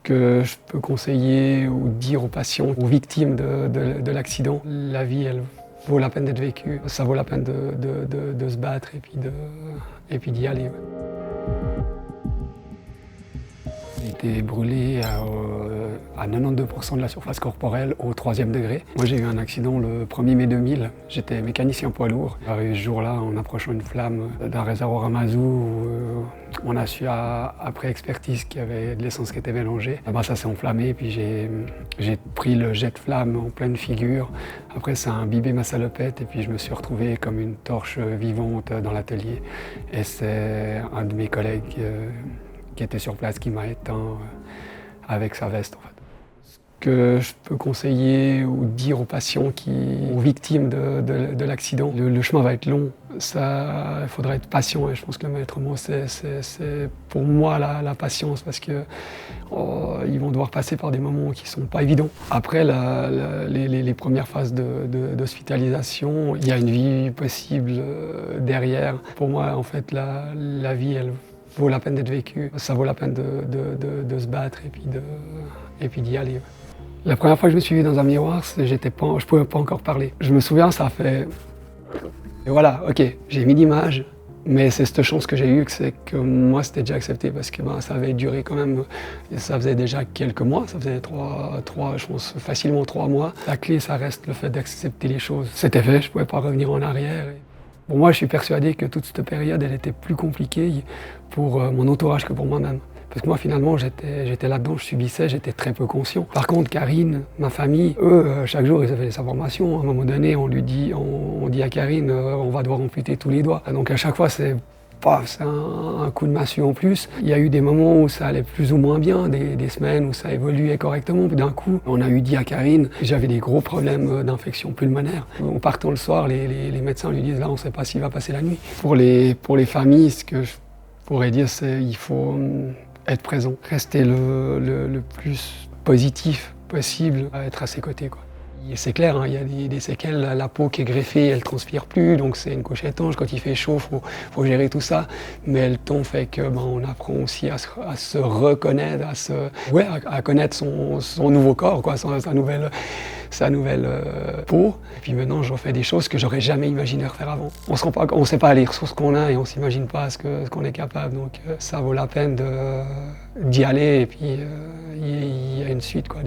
Que je peux conseiller ou dire aux patients, aux victimes de l'accident, la vie, elle vaut la peine d'être vécue. Ça vaut la peine de se battre et puis d'y aller. Ouais. J'ai été brûlé à 92% de la surface corporelle au 3e degré. Moi j'ai eu un accident le 1er mai 2000. J'étais mécanicien poids lourd. Ce jour-là, en approchant une flamme d'un réservoir à mazout, on a su après expertise qu'il y avait de l'essence qui était mélangée. Là-bas ça s'est enflammé et puis j'ai pris le jet de flamme en pleine figure. Après ça a imbibé ma salopette et puis je me suis retrouvé comme une torche vivante dans l'atelier. Et c'est un de mes collègues qui était sur place qui m'a éteint avec sa veste en fait. Ce que je peux conseiller ou dire aux patients, aux victimes de l'accident, le chemin va être long. Il faudra être patient et je pense que le maître mot c'est pour moi la patience parce que ils vont devoir passer par des moments qui sont pas évidents. Après les premières phases d'hospitalisation, il y a une vie possible derrière. Pour moi en fait la vie elle vaut la peine d'être vécue, ça vaut la peine de se battre et puis d'y aller. Ouais. La première fois que je me suis vu dans un miroir, je pouvais pas encore parler. Je me souviens, ça a fait... Et voilà, ok, j'ai mis l'image, mais c'est cette chance que j'ai eue, c'est que moi c'était déjà accepté parce que ça avait duré quand même, ça faisait déjà quelques mois, ça faisait je pense facilement 3 mois. La clé, ça reste le fait d'accepter les choses. C'était fait, je pouvais pas revenir en arrière. Pour moi, je suis persuadé que toute cette période, elle était plus compliquée pour mon entourage que pour moi-même. Parce que moi, finalement, j'étais là-dedans, je subissais, j'étais très peu conscient. Par contre, Karine, ma famille, eux, chaque jour, ils avaient des informations. À un moment donné, on dit à Karine, on va devoir amputer tous les doigts. Donc à chaque fois, c'est un coup de massue en plus. Il y a eu des moments où ça allait plus ou moins bien, des semaines où ça évoluait correctement. Puis d'un coup, on a eu dit à Karine, j'avais des gros problèmes d'infection pulmonaire. En partant le soir, les médecins lui disent, là, on ne sait pas s'il va passer la nuit. Pour les familles, ce que je pourrais dire, c'est qu'il faut être présent, rester le plus positif possible, être à ses côtés, quoi. C'est clair, hein, il y a des séquelles, la peau qui est greffée, elle ne transpire plus, donc c'est une couche étanche. Quand il fait chaud, faut gérer tout ça. Mais le temps fait que on apprend aussi à se reconnaître, à connaître son nouveau corps, quoi, sa nouvelle peau. Et puis maintenant, je refais des choses que j'aurais jamais imaginé refaire avant. On ne sait pas les ressources qu'on a et on ne s'imagine pas ce qu'on est capable. Donc ça vaut la peine d'y aller et puis il y a une suite, quoi.